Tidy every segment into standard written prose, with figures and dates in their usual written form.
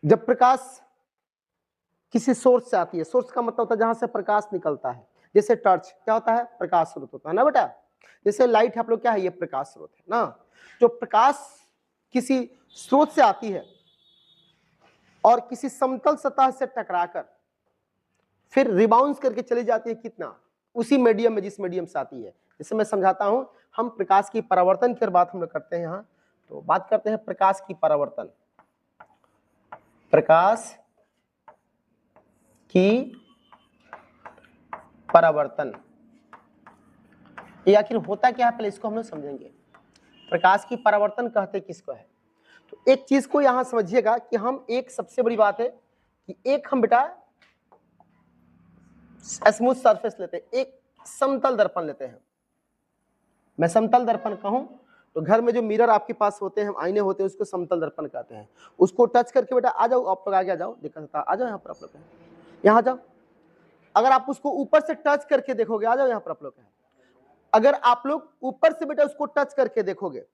जब प्रकाश किसी सोर्स से आती है, सोर्स का मतलब होता है जहां से प्रकाश निकलता है, जैसे टॉर्च क्या होता है, प्रकाश स्रोत होता है ना बेटा। जैसे लाइट आप लोग क्या है, ये प्रकाश स्रोत है ना। जो प्रकाश किसी स्रोत से आती है और किसी समतल सतह से टकराकर फिर रिबाउंस करके चली जाती है कितना, उसी मीडियम में जिस मीडियम से आती है। जैसे मैं समझाता हूं, हम प्रकाश की परावर्तन की बात हम लोग करते हैं यहाँ, तो बात करते हैं प्रकाश की परावर्तन। प्रकाश की परावर्तन ये आखिर होता क्या है, पहले इसको हम लोग समझेंगे। प्रकाश की परावर्तन कहते किसको है, तो एक चीज को यहां समझिएगा कि हम एक सबसे बड़ी बात है कि एक हम बेटा स्मूथ सरफेस लेते हैं, एक समतल दर्पण लेते हैं। मैं समतल दर्पण कहूं तो घर में जो मिरर आपके पास होते हैं, आईने होते हैं, उसको समतल दर्पण कहते हैं। उसको टच करके बेटा आ जाओ, आप लोग आगे आ जाओ, दिक्कत होता आ जाओ यहाँ पर आप लोग, यहाँ आ जाओ। अगर आप उसको ऊपर से टच करके देखोगे, आ जाओ यहाँ पर आप लोग, अगर आप लोग ऊपर से बेटा उसको टच करके देखोगे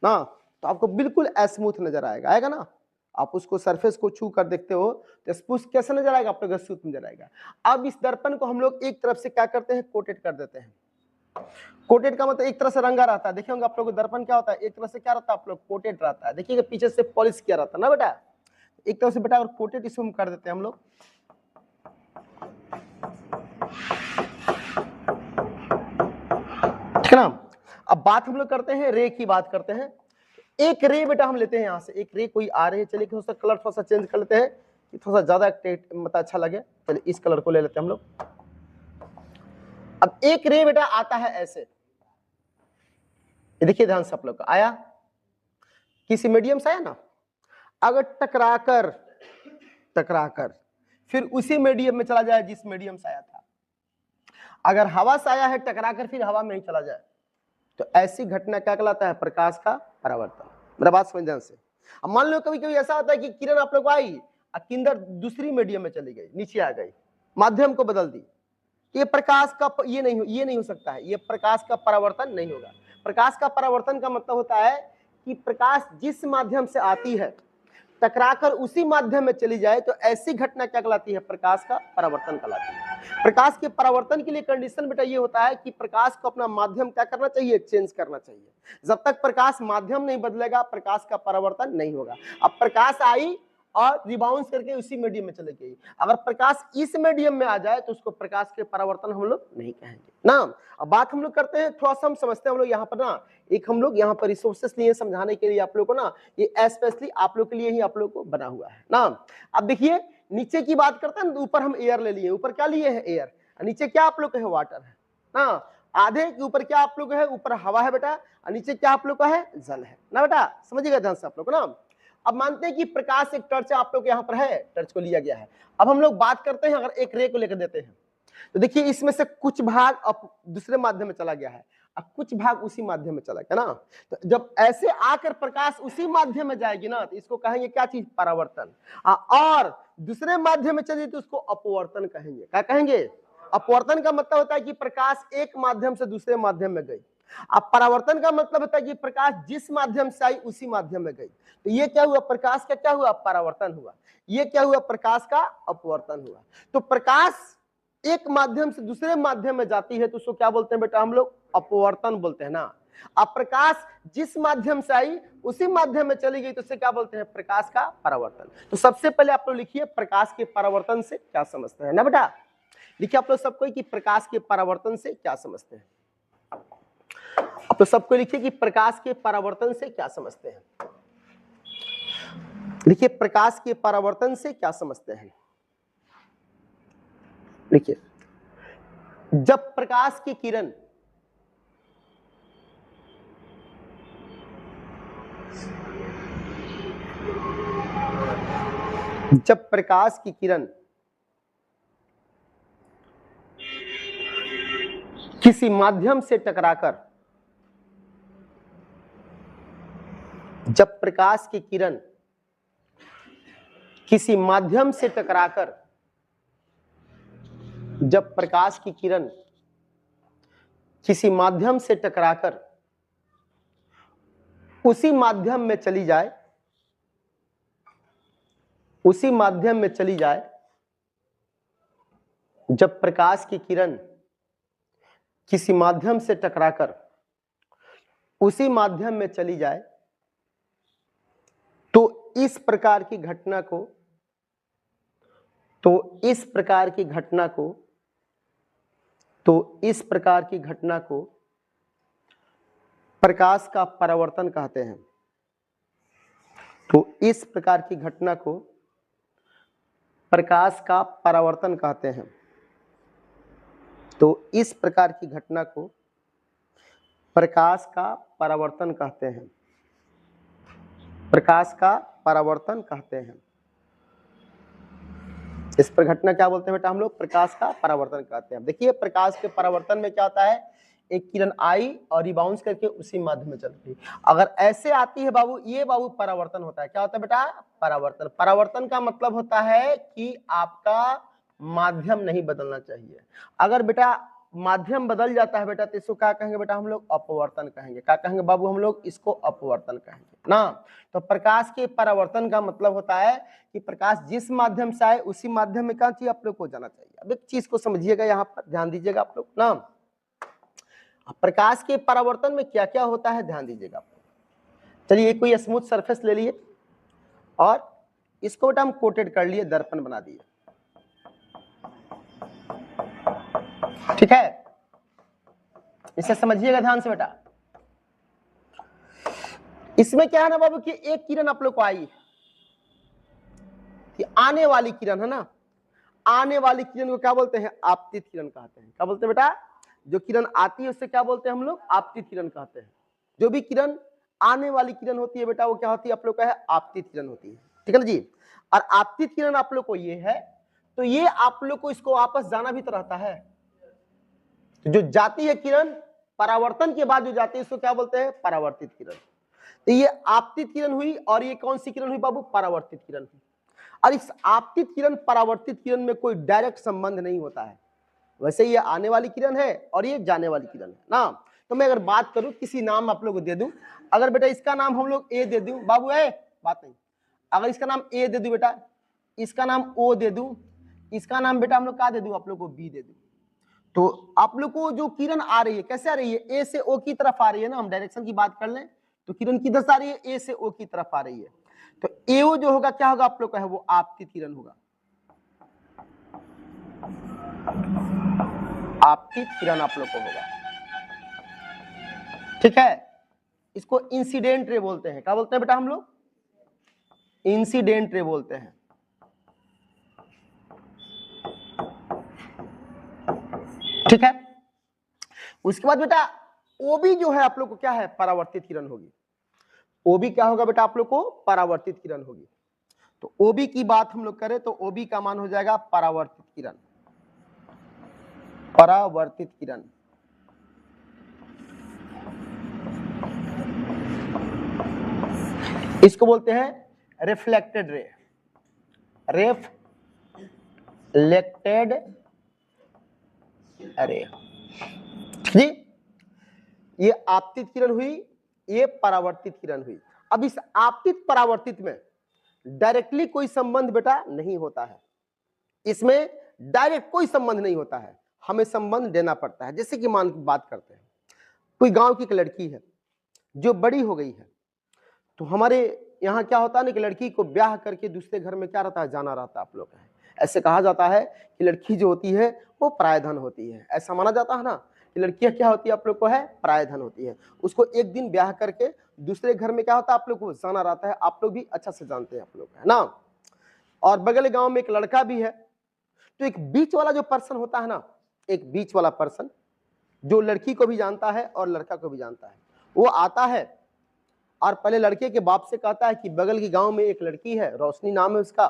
ना, तो आपको बिल्कुल स्मूथ नजर आएगा, आएगा ना। आप उसको सरफेस को छू कर देखते हो तो स्मूथ कैसे नजर आएगा, आप लोग स्मूथ नजर आएगा। अब इस दर्पण को हम लोग एक तरफ से क्या करते हैं, कोटेड कर देते हैं। कोटेड का मतलब एक तरह से रंगा रहता है, देखिए होंगे आप लोग दर्पण क्या होता है, एक तरह से क्या रहता है, आप लोग कोटेड रहता है। देखिएगा पीछे से पॉलिश किया रहता है ना बेटा, एक तरह से बेटा अगर कोटेड इसको हम कर देते हैं हम लोग, ठीक है ना। अब बात हम लोग करते हैं रे की, बात करते हैं। एक रे बेटा हम लेते हैं यहाँ से, एक रे कोई आ रही है, चलिए थोड़ा सा कलर थोड़ा सा चेंज कर लेते हैं कि थोड़ा सा ज्यादा मतलब अच्छा लगे। चलिए इस कलर को ले लेते हैं हम लोग। अब एक रे बेटा आता है ऐसे, ये देखिए ध्यान से आप लोग का, आया किसी मीडियम से आया ना, अगर टकराकर टकराकर फिर उसी मीडियम में चला जाए जिस मीडियम से आया था, अगर हवा से आया है टकराकर फिर हवा में ही चला जाए, तो ऐसी घटना क्या कहलाता है, प्रकाश का परावर्तन। मेरा बात समझ ध्यान से। अब मान लो कभी कभी ऐसा होता है कि किरण आप लोग आई और किंदर दूसरी मीडियम में चली गई, नीचे आ गई, माध्यम को बदल दी, ये प्रकाश का ये नहीं हो सकता है, ये प्रकाश का परावर्तन नहीं होगा। प्रकाश का परावर्तन का मतलब होता है कि प्रकाश जिस माध्यम से आती है टकराकर उसी माध्यम में चली जाए, तो ऐसी घटना क्या कहलाती है, प्रकाश का परावर्तन कहलाती है। प्रकाश के परावर्तन के लिए कंडीशन बेटा ये होता है कि प्रकाश को अपना माध्यम क्या करना चाहिए, चेंज करना चाहिए। जब तक प्रकाश माध्यम नहीं बदलेगा प्रकाश का परावर्तन नहीं होगा। अब प्रकाश आई और रिबाउंस करके उसी मीडियम में चले गई, अगर प्रकाश इस मीडियम में आ जाए तो उसको प्रकाश के परावर्तन हम लोग नहीं कहेंगे ना। अब बात हम लोग करते हैं, थोड़ा सा हम समझते हैं हम लोग यहाँ पर ना, एक हम लोग यहाँ पर रिसोर्सेस लिए समझाने के लिए आप लोग को ना, ये स्पेशली आप लोग के लिए ही आप लोग को बना हुआ है ना। अब देखिए नीचे की बात करते हैं, ऊपर हम एयर ले लिए, ऊपर क्या लिए है, एयर, नीचे क्या आप लोग का है, वाटर है ना। आधे के ऊपर क्या आप लोग है, ऊपर हवा है बेटा, और नीचे क्या आप लोग का है, जल है ना बेटा, समझिएगा ध्यान से आप लोग ना। अब मानते हैं कि प्रकाश एक टर्च आप लोग यहाँ पर है, टर्च को लिया गया है। अब हम लोग बात करते हैं अगर एक रे को लेकर देते हैं, तो देखिए इसमें से कुछ भाग अब दूसरे माध्यम में चला गया है और कुछ भाग उसी माध्यम में चला गया ना। तो जब ऐसे आकर प्रकाश उसी माध्यम में जाएगी ना, तो इसको कहेंगे क्या चीज, परावर्तन। और दूसरे माध्यम में चली तो उसको अपवर्तन कहेंगे। क्या कहेंगे, अपवर्तन का मतलब होता है कि प्रकाश एक माध्यम से दूसरे माध्यम में गई। अब परावर्तन का मतलब होता है कि प्रकाश जिस माध्यम से आई उसी माध्यम में गई। तो ये क्या हुआ, प्रकाश का क्या हुआ, परावर्तन हुआ। ये क्या हुआ, प्रकाश का अपवर्तन हुआ। तो प्रकाश एक माध्यम से दूसरे माध्यम में जाती है तो उसको क्या बोलते हैं बेटा, हम लोग अपवर्तन बोलते हैं ना। अब प्रकाश जिस माध्यम से आई उसी माध्यम में चली गई तो उसे क्या बोलते हैं, प्रकाश का परावर्तन। तो सबसे पहले आप लोग लिखिए प्रकाश के परावर्तन से क्या समझते हैं ना बेटा, लिखिए आप लोग सबको कि प्रकाश के परावर्तन से क्या समझते हैं। आप लोग सबको लिखिए कि प्रकाश के परावर्तन से क्या समझते हैं। लिखिए प्रकाश के परावर्तन से क्या समझते हैं। देखिए जब प्रकाश की किरण किसी माध्यम से टकराकर, जब प्रकाश की किरण किसी माध्यम से टकराकर, जब प्रकाश की किरण किसी माध्यम से टकराकर उसी माध्यम में चली जाए, उसी माध्यम में चली जाए जब प्रकाश की किरण किसी माध्यम से टकराकर उसी माध्यम में चली जाए तो इस प्रकार की घटना को प्रकाश का परावर्तन कहते हैं। तो इस प्रकार की घटना को प्रकाश का परावर्तन कहते हैं। तो इस प्रकार की घटना को प्रकाश का परावर्तन कहते हैं। प्रकाश का परावर्तन कहते हैं। इस पर घटना क्या बोलते हैं बेटा हम लोग? प्रकाश का परावर्तन कहते हैं। देखिए प्रकाश के परावर्तन में क्या होता है, एक किरण आई और रिबाउंस करके उसी माध्यम में चल रही। अगर ऐसे आती है बाबू, ये बाबू परावर्तन होता है। क्या होता है बेटा? परावर्तन। परावर्तन का मतलब होता है कि आपका माध्यम नहीं बदलना चाहिए। अगर बेटा माध्यम बदल जाता है बेटा तो इसको क्या कहेंगे बेटा हम लोग? अपवर्तन कहेंगे। क्या कहेंगे बाबू हम लोग? इसको अपवर्तन कहेंगे ना। तो प्रकाश के परावर्तन का मतलब होता है कि प्रकाश जिस माध्यम से आए उसी माध्यम में क्या चाहिए आप लोग को जाना चाहिए। अब एक चीज को समझिएगा, यहाँ पर ध्यान दीजिएगा आप लोग ना। प्रकाश के परावर्तन में क्या क्या होता है ध्यान दीजिएगा आप लोग। चलिए कोई स्मूथ सरफेस ले लिए और इसको बेटा हम कोटेड कर लिए, दर्पण बना दिए, ठीक है। इसे समझिएगा ध्यान से बेटा। इसमें क्या है ना बाबू कि एक किरण आप लोग को आई, आने वाली किरण है ना। आने वाली किरण को क्या बोलते हैं? आपतित किरण कहते हैं। क्या बोलते हैं बेटा? जो किरण आती है उससे क्या बोलते हैं हम लोग? आपतित किरण कहते हैं। जो भी किरण आने वाली किरण होती है बेटा वो क्या होती है आप लोग का? है आपतित किरण होती है, ठीक है ना जी। और आपतित किरण आप लोग को ये है, तो ये आप लोग को इसको वापस जाना भी तो रहता है। तो जो जाती है किरण परावर्तन के बाद जो जाती है इसको क्या बोलते हैं? परावर्तित किरण। तो ये आपतित किरण हुई और ये कौन सी किरण हुई बाबू? परावर्तित किरण हुई। और इस आपतित किरण परावर्तित किरण में कोई डायरेक्ट संबंध नहीं होता है। वैसे ये आने वाली किरण है और ये जाने वाली किरण है ना। तो मैं अगर बात करूं, किसी नाम आप लोग को दे दूं, अगर बेटा इसका नाम हम लोग ए दे दूं बाबू, है बात नहीं। अगर इसका नाम ए दे दूं बेटा, इसका नाम ओ दे दूं, इसका नाम बेटा हम लोग क्या दे दूं आप लोग को? बी दे दूं। तो आप लोग को जो किरण आ रही है कैसे आ रही है? ए से ओ की तरफ आ रही है ना। हम डायरेक्शन की बात कर लें तो किरण किधर से आ रही है? ए से ओ की तरफ आ रही है। तो एओ जो होगा क्या होगा आप लोग का? है वो आपतित किरण होगा। आपतित किरण आप लोग को होगा, ठीक है। इसको इंसिडेंट रे बोलते हैं। क्या बोलते हैं बेटा हम लोग? इंसिडेंट रे बोलते हैं, ठीक है। उसके बाद बेटा ओबी जो है आप लोग को क्या है? परावर्तित किरण होगी। ओबी क्या होगा बेटा आप लोग को? परावर्तित किरण होगी। तो ओबी की बात हम लोग करें तो ओबी का मान हो जाएगा परावर्तित किरण। परावर्तित किरण, इसको बोलते हैं रिफ्लेक्टेड रे। रिफ्लेक्टेड रे, जी। ये आपतित किरण हुई, ये परावर्तित किरण हुई। अब इस आपतित परावर्तित में डायरेक्टली कोई संबंध बेटा नहीं होता है। इसमें डायरेक्ट कोई संबंध नहीं होता है, हमें संबंध देना पड़ता है। जैसे कि मान बात करते हैं, कोई गांव की एक लड़की है जो बड़ी हो गई है, तो हमारे यहाँ क्या होता है ना कि लड़की को ब्याह करके दूसरे घर में क्या रहता है? जाना रहता है आप लोग है। ऐसे कहा जाता है कि लड़की जो होती है वो परायधन होती है। ऐसा माना जाता है ना कि लड़कियां क्या होती है आप लोग को? है परायधन होती है। उसको एक दिन ब्याह करके दूसरे घर में क्या होता है आप लोग को? जाना रहता है। आप लोग भी अच्छा से जानते हैं आप लोग, है ना। और बगल गांव में एक लड़का भी है, तो एक बीच वाला जो पर्सन होता है ना, एक बीच वाला पर्सन जो लड़की को भी जानता है और लड़का को भी जानता है, वो आता है और पहले लड़के के बाप से कहता है कि बगल के गांव में एक लड़की है, रोशनी नाम है उसका,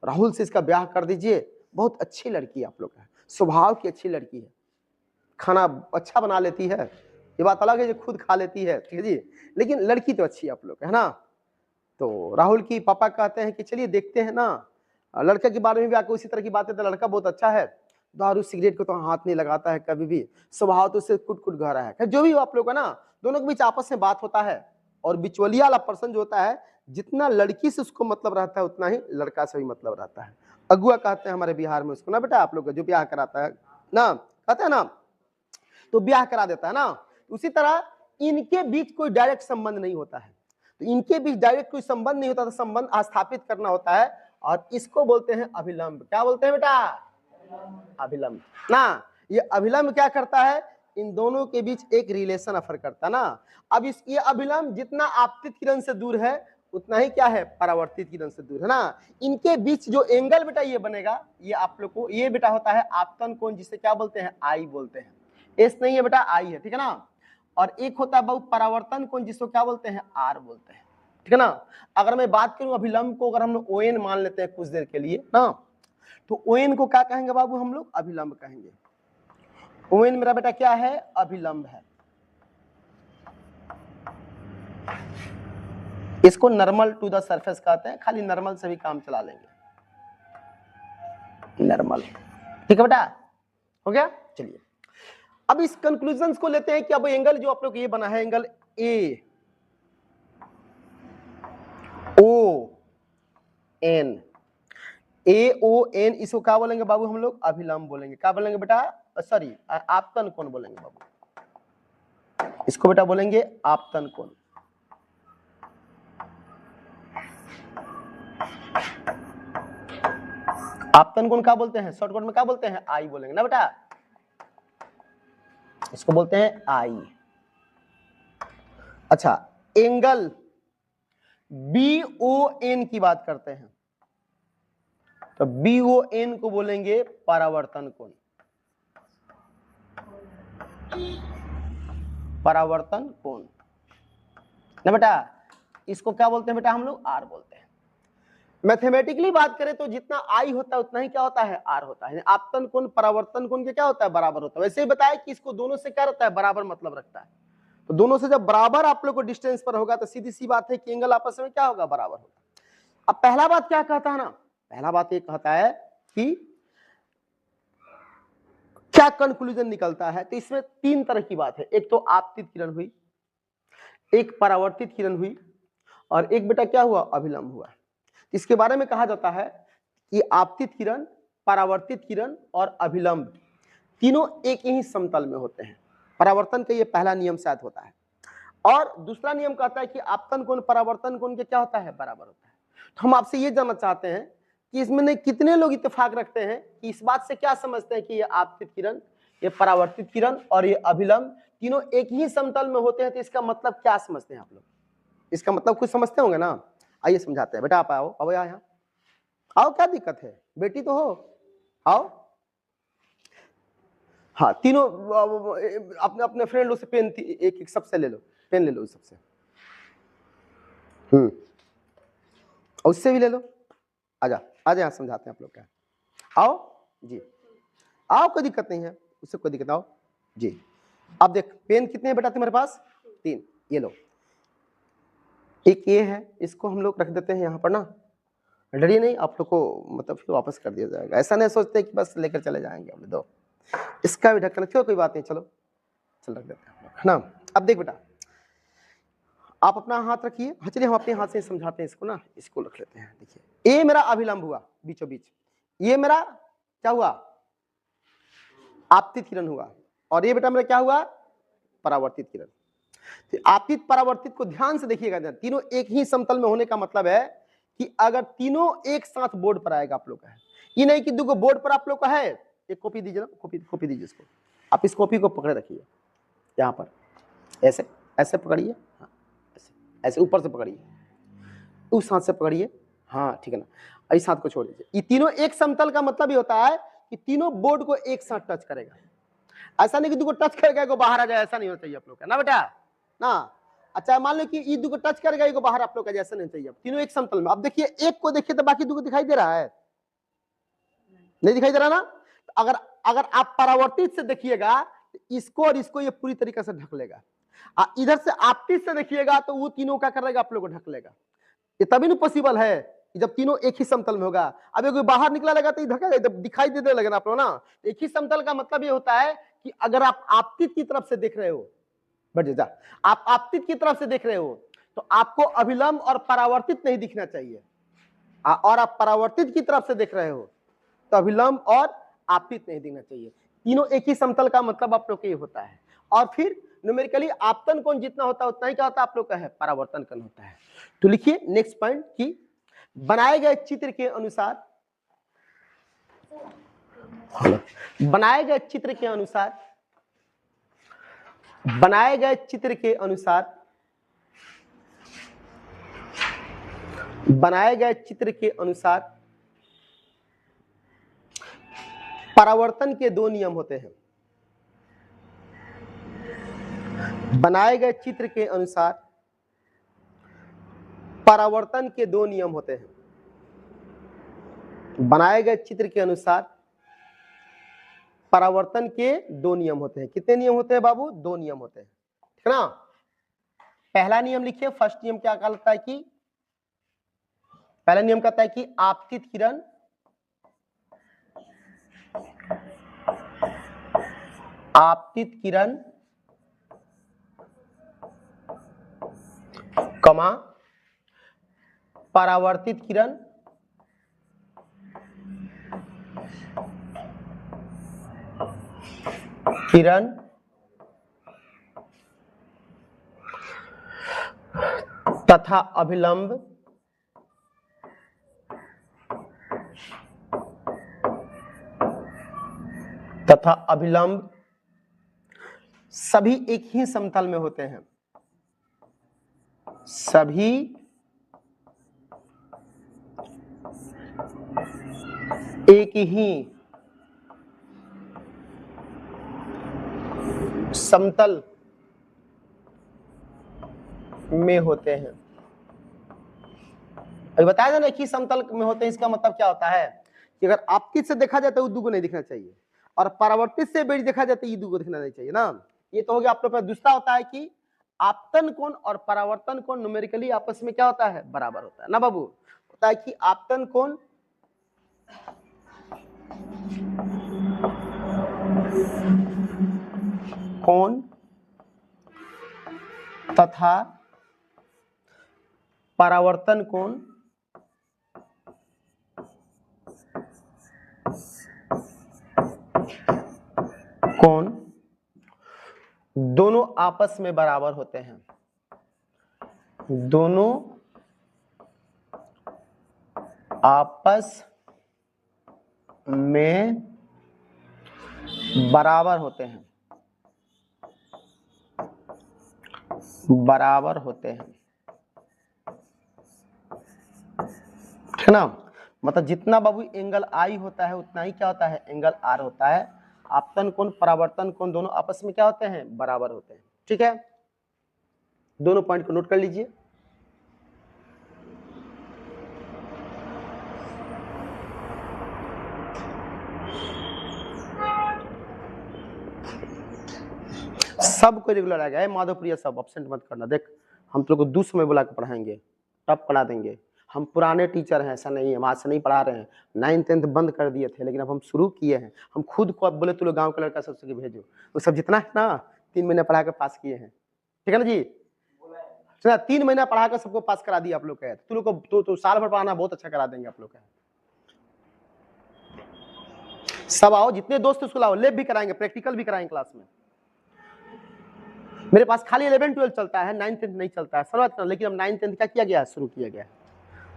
राहुल से इसका ब्याह कर दीजिए। बहुत अच्छी लड़की है आप लोग है, स्वभाव की अच्छी लड़की है, खाना अच्छा बना लेती है। ये बात अलग है जो खुद खा लेती है, ठीक है जी, लेकिन लड़की तो अच्छी है आप लोग है ना। तो राहुल की पापा कहते हैं कि चलिए देखते हैं ना। लड़के के बारे में भी आके उसी तरह की बातें, तो लड़का बहुत अच्छा है, दारू सिगरेट को तो हाथ नहीं लगाता है कभी भी, स्वभाव तो उससे कुट गहरा है। जो भी हो आप लोग का ना, दोनों के बीच आपस में बात होता है और बिचवलिया वाला पर्सन जो होता है जितना लड़की से उसको मतलब रहता है उतना ही लड़का से भी मतलब रहता है। अगुआ कहते हैं हमारे बिहार में उसको ना बेटा, आप लोग का जो ब्याह कराता है ना, कहते हैं ना, तो ब्याह करा देता है ना। उसी तरह इनके बीच कोई डायरेक्ट संबंध नहीं होता है, तो इनके बीच डायरेक्ट कोई संबंध नहीं होता, तो संबंध स्थापित करना होता है, और इसको बोलते हैं अभिलंब। क्या बोलते हैं बेटा? अभिलंब ना। ये अभिलंब क्या करता है? इन दोनों के बीच एक रिलेशन अफर करता है ना। अब इस ये अभिलंब जितना आपतित किरण से दूर है उतना ही क्या है? परावर्तित किरण से दूर है ना। इनके बीच जो एंगल बेटा ये बनेगा, ये आप लोग को ये बेटा होता है आपतन कोण, जिसे क्या बोलते हैं? आई बोलते हैं। एस नहीं है बेटा, आई है, ठीक है ना। और एक होता है बहु परावर्तन कोण, जिसको क्या बोलते हैं? आर बोलते हैं, ठीक है ना। अगर मैं बात करूं अभिलंब को, अगर हम लोग ON मान लेते हैं कुछ देर के लिए ना, तो ON को क्या कहेंगे बाबू? हम लोग अभिलंब कहेंगे। ON मेरा बेटा क्या है? अभिलंब है। इसको नॉर्मल टू द सरफेस कहते हैं, खाली नॉर्मल से भी काम चला लेंगे, नॉर्मल, ठीक है बेटा, हो गया। चलिए अब इस कंक्लूजन्स को लेते हैं कि अब एंगल जो आप लोग ये बना है, एंगल AON, AON, इसको क्या बोलेंगे बाबू? हम लोग अभिलंब बोलेंगे। क्या बोलेंगे बेटा? सॉरी, आपतन कोण बोलेंगे बाबू, इसको बेटा बोलेंगे आपतन कोण। आपतन कोण क्या बोलते हैं? शॉर्टकट में क्या बोलते हैं? आई बोलेंगे ना बेटा, इसको बोलते हैं आई। अच्छा, एंगल BON की बात करते हैं, तो BON को बोलेंगे परावर्तन कोण। परावर्तन कोण ना बेटा, इसको क्या बोलते हैं बेटा? हम लोग आर बोलते हैं। मैथमेटिकली बात करें तो जितना आई होता है उतना ही क्या होता है? आर होता है। आपतन कोण परावर्तन कोण के क्या होता है? बराबर होता है। वैसे ही बताया कि इसको दोनों से क्या रहता है? बराबर मतलब रखता है। तो दोनों से जब बराबर आप लोग को डिस्टेंस पर होगा तो सीधी सी बात है कि एंगल आपस में क्या होगा? बराबर होगा। अब पहला बात क्या कहता है ना, पहला बात ये कहता है कि क्या कंक्लूजन निकलता है, तो इसमें तीन तरह की बात है। एक तो आपतित किरण हुई, एक परावर्तित किरण हुई, और एक बेटा क्या हुआ? अभिलंब हुआ। इसके बारे में कहा जाता है कि आपतित किरण, परावर्तित किरण और अभिलंब तीनों एक ही समतल में होते हैं। परावर्तन का ये पहला नियम शायद होता है, और दूसरा नियम कहता है कि आपतन कोण परावर्तन कोण के क्या होता है? बराबर होता है। तो हम आपसे ये जानना चाहते हैं कि इसमें कितने लोग इत्तेफाक रखते हैं कि इस बात से क्या समझते हैं कि ये आपतित किरण, ये परावर्तित किरण और ये अभिलंब तीनों एक ही समतल में होते हैं। तो इसका मतलब क्या समझते हैं आप लोग? इसका मतलब कुछ समझते होंगे ना। आइए समझाते हैं। बेटा आप आओ, अब यहाँ आओ, क्या दिक्कत है? बेटी तो हो, आओ। हाँ, तीनों अपने अपने फ्रेंड लोग से पेन एक एक सबसे ले लो, पेन ले लो सबसे, और उससे भी ले लो। आजा आजा, यहाँ समझाते हैं आप लोग क्या। आओ जी, आओ, कोई दिक्कत नहीं है, उससे कोई दिक्कत। आओ जी। अब देख, पेन कितने हैं बेटा तुम्हारे पास? 3, ये लो। एक ये है, इसको हम लोग रख देते हैं यहाँ पर ना, डरिए नहीं, आप लोग को मतलब फिर वापस कर दिया जाएगा। ऐसा नहीं सोचते कि बस लेकर चले जाएंगे हम दो। इसका भी ढक्कन, क्यों, कोई बात नहीं, चलो चल रख देते हैं ना। अब देख बेटा, आप अपना हाथ रखिए। हाँ चलिए, हम अपने हाथ से समझाते हैं इसको ना, इसको रख लेते हैं। देखिए, ये मेरा अभिलंब हुआ बीचों बीच, ये मेरा क्या हुआ? आपतित किरण हुआ, और ये बेटा मेरा क्या हुआ? परावर्तित किरण। तो आपतित परावर्तित को ध्यान से देखिएगा, तीनों एक ही समतल में होने का मतलब है कि अगर तीनों एक साथ बोर्ड पर आएगा आप लोग का है, ये नहीं कि दो बोर्ड पर आप लोग का है। एक कॉपी दीजिए ना, कॉपी दीजिए इसको। आप इस कॉपी को पकड़े रखिए यहाँ पर, ऐसे ऐसे पकड़िए, हाँ ऐसे ऐसे ऊपर से पकड़िए, उस हाथ से पकड़िए, हाँ ठीक है ना। इस हाथ को छोड़ दीजिए। ये तीनों एक समतल का मतलब ये होता है कि तीनों बोर्ड को एक साथ टच करेगा। ऐसा नहीं कि दो को टच करेगा को बाहर आ जाए, ऐसा नहीं होना चाहिए आप लोग का ना बेटा ना। अच्छा, मान लो कि ये दो को टच करेगा, को बाहर आप लोग का, जैसा नहीं चाहिए। तीनों एक समतल में। अब देखिए, एक को देखिए तो बाकी दो को दिखाई दे रहा है, नहीं दिखाई दे रहा ना। अगर अगर आप परावर्तित से देखिएगा तो इसको और इसको ये पूरी तरीके से ढक लेगा। इधर से आपतित से देखिएगा तो वो तीनों क्या करेगा? आप लोग को ढक लेगा। ये तभी नहीं पॉसिबल है जब तीनों एक ही समतल में होगा। अब कोई बाहर निकला लगा तो ढकेगा, जब दिखाई देने लगे ना आप लोग ना। एक ही समतल का मतलब ये होता है कि अगर आप आपतित की तरफ से देख रहे हो, बढ़ जा, आप आपतित की तरफ से देख रहे हो तो आपको अभिलंब और परावर्तित नहीं दिखना चाहिए, और आप परावर्तित की तरफ से देख रहे हो तो अभिलंब और आपतित नहीं दिखना चाहिए। तीनों एक ही समतल का मतलब आप लोग को ये होता है। और फिर न्यूमेरिकली आपतन कोण जितना होता है उतना ही क्या होता है आप लोग का है, परावर्तन कोण होता है। तो लिखिए नेक्स्ट पॉइंट कि बनाए गए चित्र के अनुसार, बनाए गए चित्र के अनुसार, बनाए गए चित्र के अनुसार, बनाए गए चित्र के अनुसार परावर्तन के दो नियम होते हैं। बनाए गए चित्र के अनुसार परावर्तन के दो नियम होते हैं। बनाए गए चित्र के अनुसार परावर्तन के दो नियम होते हैं। कितने नियम होते हैं बाबू? दो नियम होते हैं, ठीक ना। पहला नियम लिखिए, फर्स्ट नियम क्या कहता है कि, पहला नियम कहता है कि आपतित किरण कमा परावर्तित किरण तथा अभिलंब सभी एक ही समतल में होते हैं। सभी एक ही समतल में होते हैं। अभी बताया था ना एक ही समतल में होते हैं, इसका मतलब क्या होता है कि अगर आपतित से देखा जाए तो उद्दू को नहीं दिखना चाहिए, और परावर्तित से बेड़ी देखा जाए तो ईदू को दिखना नहीं चाहिए ना। ये तो हो गया आप लोग का। दूसरा होता है कि आपतन कोण और परावर्तन कोण न्यूमेरिकली आपस में क्या होता है, बराबर होता है ना बाबू। होता है कि आपतन कोण तथा परावर्तन कोण दोनों आपस में बराबर होते हैं। दोनों आपस में बराबर होते हैं, बराबर होते हैं, ठीक ना। मतलब जितना बाबू एंगल आई होता है उतना ही क्या होता है, एंगल आर होता है। आपतन कोण परावर्तन कोण दोनों आपस में क्या होते हैं, बराबर होते हैं, ठीक है। दोनों पॉइंट को नोट कर लीजिए। सबको रेगुलर आ गया, माधवप्रिया सब एब्सेंट मत करना। देख हम तो को दूसरे में बुला के पढ़ाएंगे, टप पढ़ा देंगे। हम पुराने टीचर हैं, ऐसा नहीं है, हम आज से नहीं पढ़ा रहे हैं। 9th 10th बंद कर दिए थे, लेकिन अब हम शुरू किए हैं। हम खुद को अब बोले तो लोग गांव का लड़का सबसे भेजो, तो सब जितना है ना 3 महीने पढ़ा कर पास किए हैं, ठीक है ना जी। 3 महीना पढ़ा कर सबको पास करा दिया आप लोग का। तू लोग को तो साल भर पढ़ाना बहुत अच्छा करा देंगे आप लोग का। सब आओ, जितने दोस्त उसको लाओ, लैब भी कराएंगे, प्रैक्टिकल भी कराएंगे क्लास में। मेरे पास खाली 11 12 चलता है, 9th 10th नहीं चलता है सर्वत्र, लेकिन अब 9th 10th क्या किया गया है, शुरू किया गया है।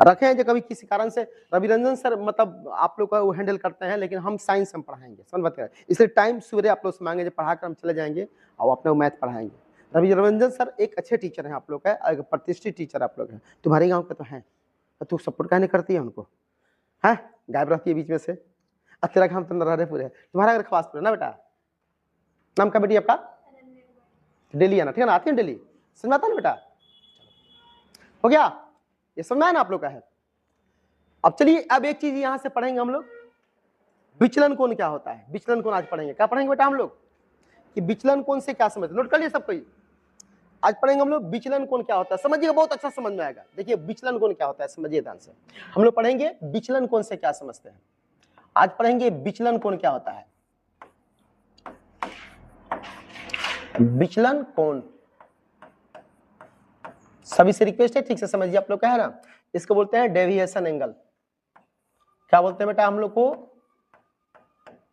रखे हैं जो कभी किसी कारण से रविरंजन सर मतलब आप लोग का वो हैंडल करते हैं, लेकिन हम साइंस हम पढ़ाएंगे, समझ बात है। इसलिए टाइम सवेरे आप लोग से मांगे, पढ़ा कर हम चले जाएंगे और अपने मैथ पढ़ाएंगे। रविरंजन सर एक अच्छे टीचर हैं आप लोग का, एक प्रतिष्ठित टीचर आप लोग हैं। तुम्हारे गाँव के तो हैं, तू सपोर्ट कहने करती है उनको, है गायब रहती है बीच में से। तेरा काम तो रहे पूरे है, तुम्हारा घर खवासपुर है ना बेटा। नाम का बेटी आपका? डेली आना, ठीक है ना, आती है डेली, समझ आता ना बेटा। हो गया, ये समझ है ना आप लोग का है। अब चलिए अब एक चीज यहां से पढ़ेंगे हम लोग, विचलन कोण क्या होता है। विचलन कोण आज पढ़ेंगे। क्या पढ़ेंगे बेटा हम लोग कि विचलन कोण से क्या समझते, नोट कर लिए सब कोई। आज पढ़ेंगे हम लोग विचलन कोण क्या होता है, समझिएगा, बहुत अच्छा समझ में आएगा। देखिए विचलन कोण क्या होता है, समझिए ध्यान से। हम लोग पढ़ेंगे विचलन कोण से क्या समझते हैं। आज पढ़ेंगे विचलन कोण क्या होता है। विचलन कोण सभी से रिक्वेस्ट है ठीक से समझिए आप लोग, क्या है ना, इसको बोलते हैं डेविएशन एंगल। क्या बोलते हैं बेटा हम लोग को?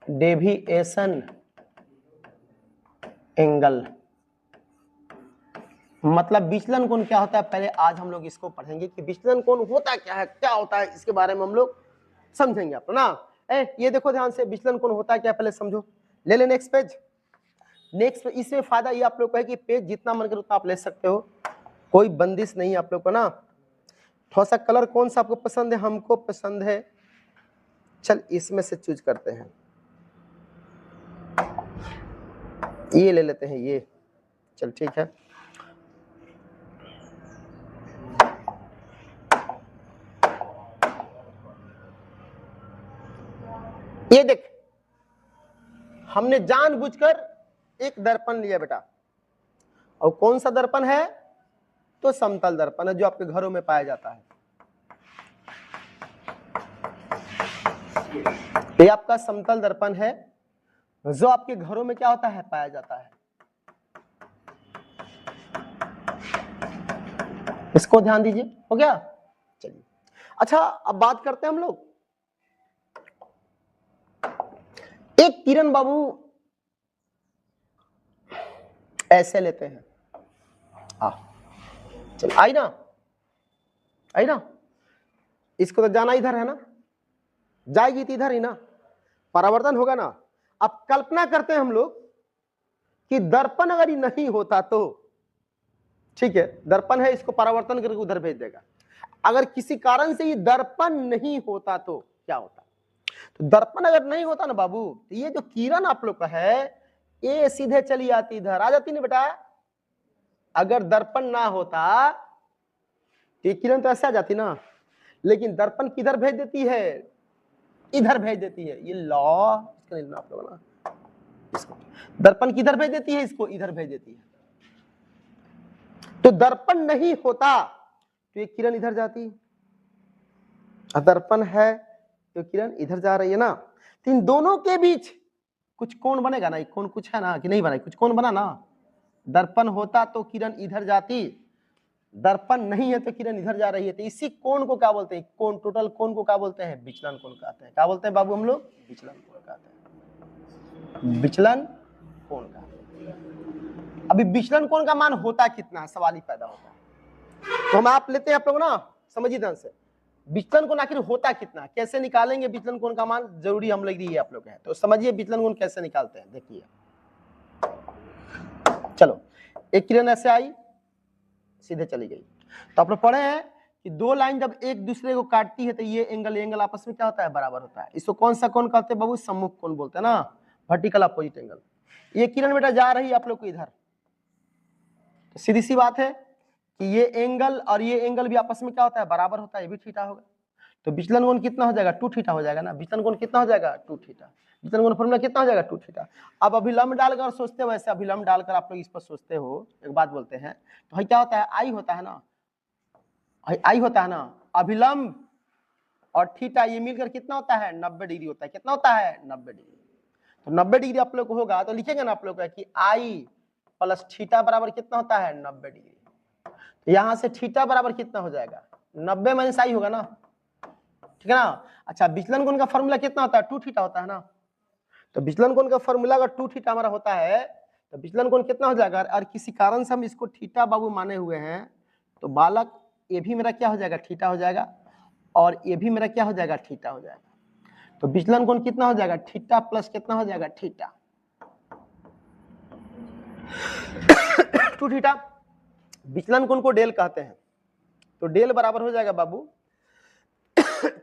डेविएशन एंगल, मतलब विचलन कोण क्या होता है, पहले आज हम लोग इसको पढ़ेंगे कि विचलन कोण होता क्या है, क्या होता है, इसके बारे में हम लोग समझेंगे आप ना। ये देखो ध्यान से, विचलन कोण होता क्या पहले समझो। ले ले नेक्स्ट पेज। नेक्स्ट इसमें फायदा ये आप लोग को है कि पेज जितना मन करे उतना आप ले सकते हो, कोई बंदिश नहीं आप लोग को ना। थोड़ा सा कलर कौन सा आपको पसंद है? हमको पसंद है, चल इसमें से चूज करते हैं, ये ले लेते हैं, ये चल ठीक है। ये देख, हमने जानबूझकर एक दर्पण लिया बेटा, और कौन सा दर्पण है? तो समतल दर्पण है, जो आपके घरों में पाया जाता है। ये आपका समतल दर्पण है, जो आपके घरों में क्या होता है, पाया जाता है। इसको ध्यान दीजिए, हो गया। चलिए अच्छा, अब बात करते हैं हम लोग, एक किरण बाबू ऐसे लेते हैं, चल आई ना, आई ना, इसको तो जाना इधर है ना, जाएगी तो इधर ही ना, परावर्तन होगा ना। अब कल्पना करते हैं हम लोग कि दर्पण अगर ये नहीं होता तो, ठीक है, दर्पण है, इसको परावर्तन करके उधर भेज देगा। अगर किसी कारण से ये दर्पण नहीं होता तो क्या होता? तो दर्पण अगर नहीं होता ना बाबू, तो ये जो किरण आप लोग का है, ये सीधे चली आती, इधर आ जाती ना बेटा। अगर दर्पण ना होता तो ये किरण तो ऐसे आ जाती ना, लेकिन दर्पण किधर भेज देती है? इधर भेज देती है। ये लॉ आप लोग ना, इसको दर्पण किधर भेज देती है? इसको इधर भेज देती है। तो दर्पण नहीं होता तो ये किरण इधर जाती, दर्पण है तो किरण इधर जा रही है ना। तो इन दोनों के बीच कुछ कोण बनेगा ना, कोण कुछ है ना कि नहीं बना? कुछ कोण बना ना। दर्पण होता तो किरण इधर जाती, दर्पण नहीं है तो किरण इधर जा रही है, तो इसी कोण को क्या बोलते हैं? कोण, टोटल कोण को क्या बोलते हैं? विचलन कोण कहते हैं। क्या बोलते हैं बाबू हम लोग? विचलन कोण कहते हैं, विचलन कोण का। अभी विचलन कोण का मान होता कितना है, सवाल ही पैदा होता है। तो हम आप लेते हैं आप लोग ना, समझिए ध्यान से, विचलन कोण आखिर होता कितना, कैसे निकालेंगे विचलन कोण का मान, जरूरी हम लोग ये आप लोग है। तो समझिए विचलन कोण कैसे निकालते हैं, देखिए। चलो, एक किरण ऐसे आई, सीधे चली गई, तो आप लोग पढ़े हैं कि दो लाइन जब एक दूसरे को काटती है तो ये एंगल आपस में क्या होता है? बराबर होता है। इसको कौन सा कोण कहते हैं बाबू? सम्मुख कोण बोलते हैं ना, वर्टिकल अपोजिट एंगल। ये किरण बेटा जा रही है आप लोग को इधर, तो सीधी सी बात है कि ये एंगल और ये एंगल भी आपस में क्या होता है? बराबर होता है, ये भी थीटा होगा। तो विचलन कोण कितना हो जाएगा? 2 थीटा हो जाएगा ना। विचलन कोण कितना हो जाएगा? 2 थीटा। विचलन कोण फॉर्मूला कितना हो जाएगा? 2 थीटा। अब अभिलंब डालकर सोचते हो, वैसे अभिलंब डालकर आप लोग इस पर सोचते हो, एक बात बोलते हैं, तो क्या होता है? आई होता है ना, आई होता है ना, अभिलंब और थीटा ये मिलकर कितना होता है? 90 डिग्री होता है। कितना होता है? 90 डिग्री। तो 90 डिग्री आप लोग को होगा तो लिखेंगे ना आप लोग कि आई प्लस थीटा बराबर कितना होता है? 90 डिग्री। तो यहां से थीटा बराबर कितना हो जाएगा? 90 माइनस आई होगा ना, ठीक है ना। अच्छा, विचलन कोण का फॉर्मूला कितना होता है? 2 थीटा होता है ना। तो विचलन कोण का फॉर्मूला अगर 2 थीटा हमारा होता है तो विचलन कोण कितना हो जाएगा? और किसी कारण से हम इसको थीटा बाबू माने हुए हैं, तो बालक ये भी मेरा क्या हो जाएगा? थीटा हो जाएगा, और ये भी मेरा क्या हो जाएगा? थीटा हो जाएगा। तो विचलन कोण कितना हो जाएगा? थीटा प्लस कितना हो जाएगा? Theta, 2 theta. विचलन कोण को डेल कहते हैं, तो डेल बराबर हो जाएगा बाबू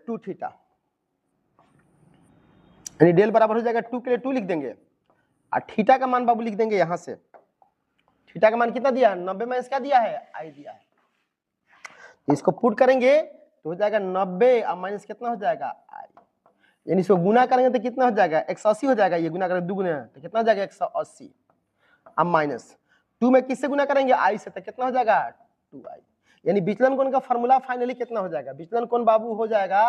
2 थीटा, यानी डेल बराबर हो जाएगा 2 के लिए 2 लिख देंगे, और थीटा का मान बाबू लिख देंगे यहां से। थीटा का मान कितना दिया? 90 माइनस क्या दिया है? आई दिया है। इसको पुट करेंगे तो हो जाएगा 90 और माइनस कितना हो जाएगा? आई। यानी इसको गुना करेंगे तो कितना हो जाएगा? 180 हो जाएगा। ये गुना करेंगे 2 गुना तो कितना हो जाएगा? 180। अब माइनस 2 में किससे गुना करेंगे? आई से, तो कितना हो जाएगा? 2i। यानी विचलन कोण का फॉर्मूला फाइनली कितना हो जाएगा? विचलन कोण बाबू हो जाएगा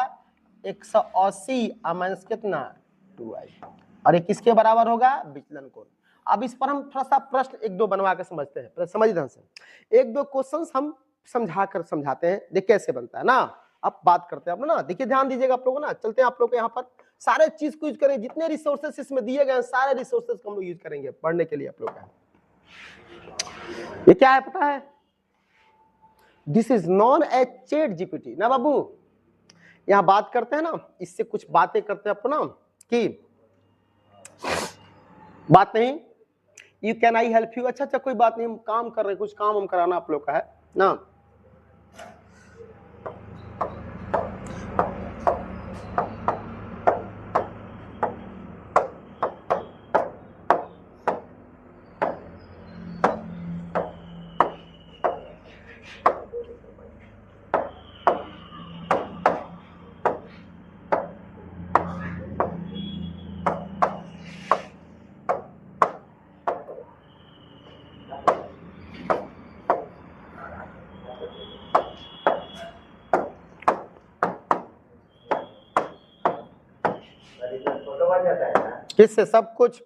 180 और माइनस कितना? 2i। और ये किसके बराबर होगा? विचलन कोण। अब इस पर हम थोड़ा सा प्रश्न 1-2 बनवा के समझते हैं, समझिए ध्यान से। 1-2 क्वेश्चंस हम समझाकर समझाते हैं, देख कैसे बनता है ना। अब बात करते हैं आप ना, देखिए ध्यान दीजिएगा आप लोगों ना, चलते हैं आप लोग यहाँ पर सारे चीज को यूज करें, जितने रिसोर्सेस इसमें दिए गए हैं सारे रिसोर्सेस को हम लोग यूज करेंगे पढ़ने के लिए आप लोग का। ये क्या है पता है? This is known as ChatGPT ना बाबू। यहाँ बात करते हैं ना, इससे कुछ बातें करते हैं अपना कि बात नहीं, you can I help you, अच्छा कोई बात नहीं, हम काम कर रहे हैं, कुछ काम हम कराना आप लोग का है ना। किससे सब कुछ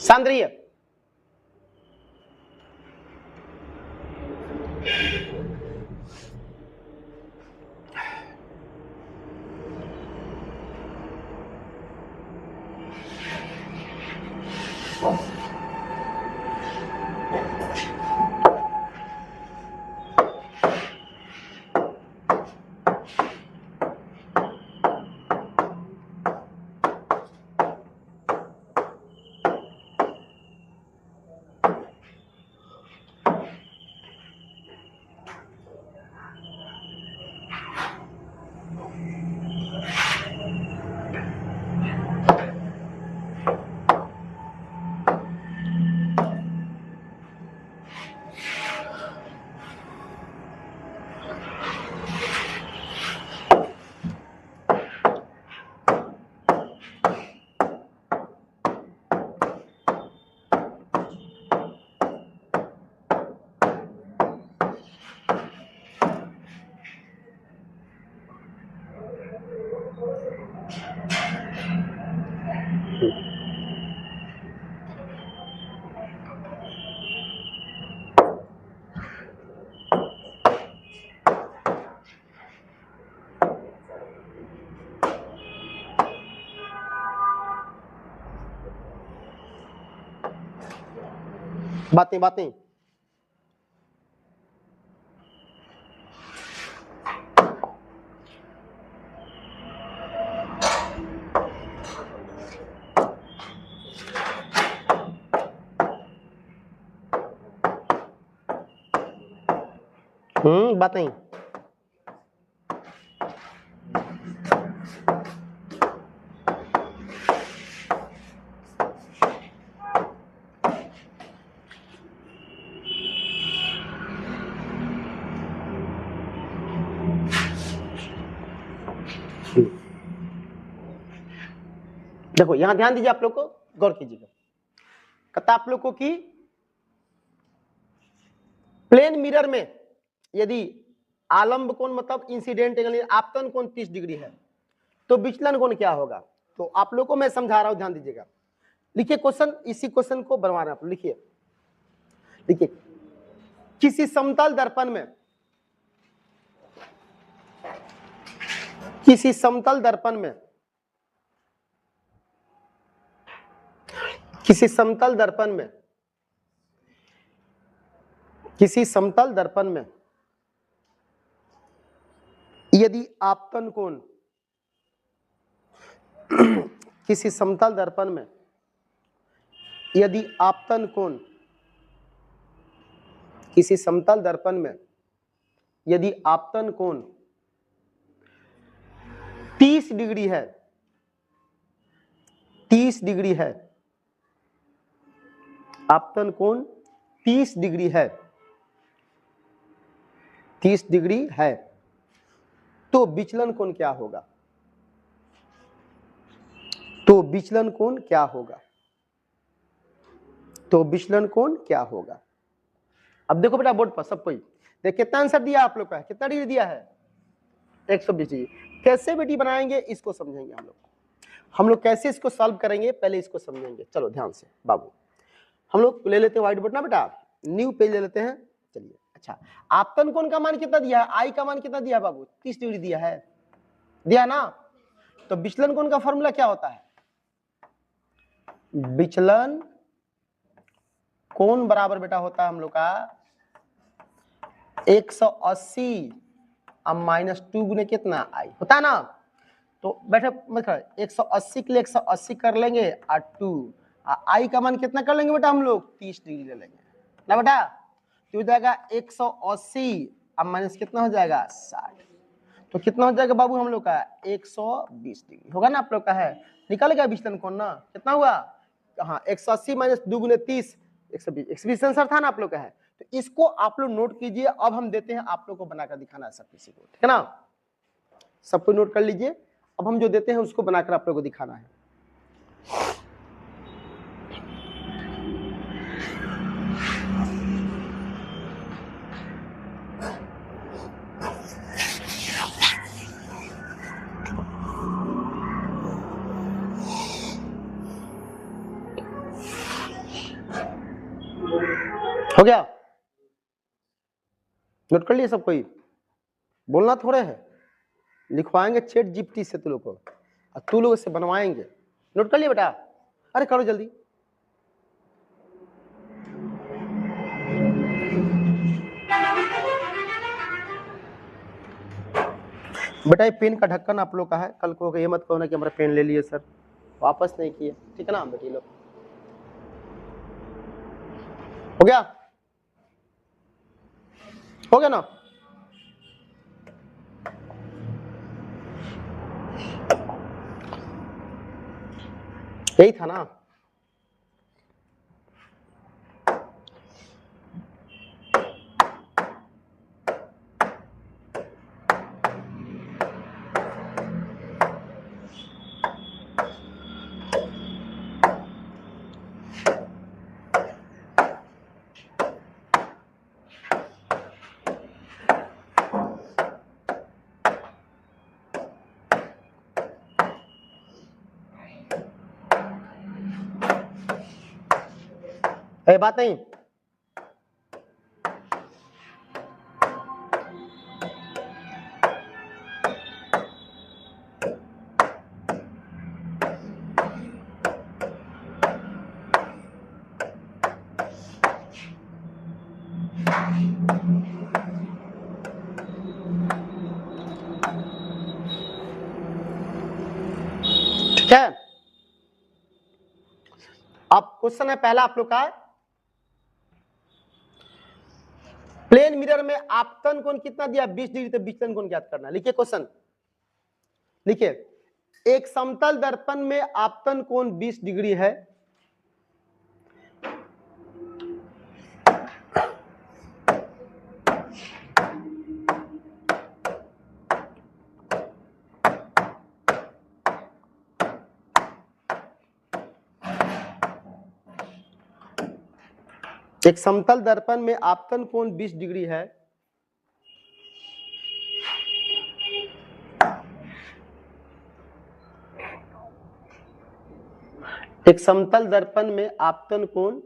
शांत रहिए। बातें बातें देखो यहां ध्यान दीजिए, आप लोग को गौर कीजिएगा। कहता आप लोग को कि प्लेन मिरर में यदि आलंब कोण मतलब इंसिडेंट एंगल आपतन कोण 30 डिग्री है तो विचलन कोण क्या होगा। तो आप लोग को मैं समझा रहा हूं, ध्यान दीजिएगा। लिखिए क्वेश्चन, इसी क्वेश्चन को बनवा रहे हैं आप, लिखिए लिखिए किसी समतल दर्पण में, किसी समतल दर्पण में, किसी समतल दर्पण में, किसी समतल दर्पण में यदि आपतन कोण, किसी समतल दर्पण में यदि आपतन कोण, किसी समतल दर्पण में यदि आपतन कोण 30 डिग्री है, 30 डिग्री है, आपतन कोण 30 डिग्री है, 30 डिग्री है, तो विचलन कोण क्या होगा। तो विचलन कोण क्या होगा, तो विचलन कोण क्या होगा। अब देखो बेटा बोर्ड पर सब कोई देखिए कितना आंसर दिया आप लोग का, कितना डिग्री दिया है 120 डिग्री। कैसे बेटी बनाएंगे इसको समझेंगे हम लोग कैसे इसको सॉल्व करेंगे पहले इसको समझेंगे। चलो ध्यान से बाबू, हम लोग ले लेते हैं व्हाइट बोर्ड ना बेटा, न्यू पेज ले लेते हैं। चलिए अच्छा, आपतन कोण का मान कितना दिया है, आई का मान कितना दिया है बाबू 30 डिग्री दिया ना। तो विचलन कोण का फॉर्मूला क्या होता है, विचलन कोण बराबर बेटा होता है हम लोग का 180 अब -2 गुने कितना आई होता है ना। तो बैठे मतलब 180 के लिए 180 कर लेंगे और 2 आई का मान कितना कर लेंगे बेटा हम लोग 30 डिग्री ले लेंगे ना बेटा। तो हो जाएगा 180 अब माइनस कितना हो जाएगा 60, तो कितना हो जाएगा बाबू हम लोग का 120 डिग्री होगा ना आप लोग का है। निकल गया विचलन कोण ना, कितना हुआ हाँ 180 माइनस 2 गुने 30 120 आंसर था ना आप लोग का है। तो इसको आप लोग नोट कीजिए। अब हम देते हैं आप लोग को बनाकर दिखाना है सब किसी को, ठीक है ना, सबको नोट कर लीजिए। अब हम जो देते हैं उसको बनाकर आप लोग को दिखाना है। हो गया, नोट कर लिए सब कोई, बोलना थोड़े है, लिखवाएंगे चैट जीपीटी से तू लोग को और तू लोग से बनवाएंगे। नोट कर लिए बेटा, अरे करो जल्दी। बेटा ये पेन का ढक्कन आप लोग का है, कल को ये मत कहो ना कि हमारा पेन ले लिए सर वापस नहीं किए, ठीक है ना बेटी लोग। हो गया ना, यही था ना। बात नहीं, ठीक है। अब क्वेश्चन है पहला आप लोग का, प्लेन मिरर में आपतन कोण कितना दिया 20 डिग्री, तो विचलन कोण ज्ञात करना। लिखिए क्वेश्चन, लिखिए एक समतल दर्पण में आपतन कोण 20 डिग्री है, एक समतल दर्पण में आपतन कोण 20 डिग्री है, एक समतल दर्पण में आपतन कोण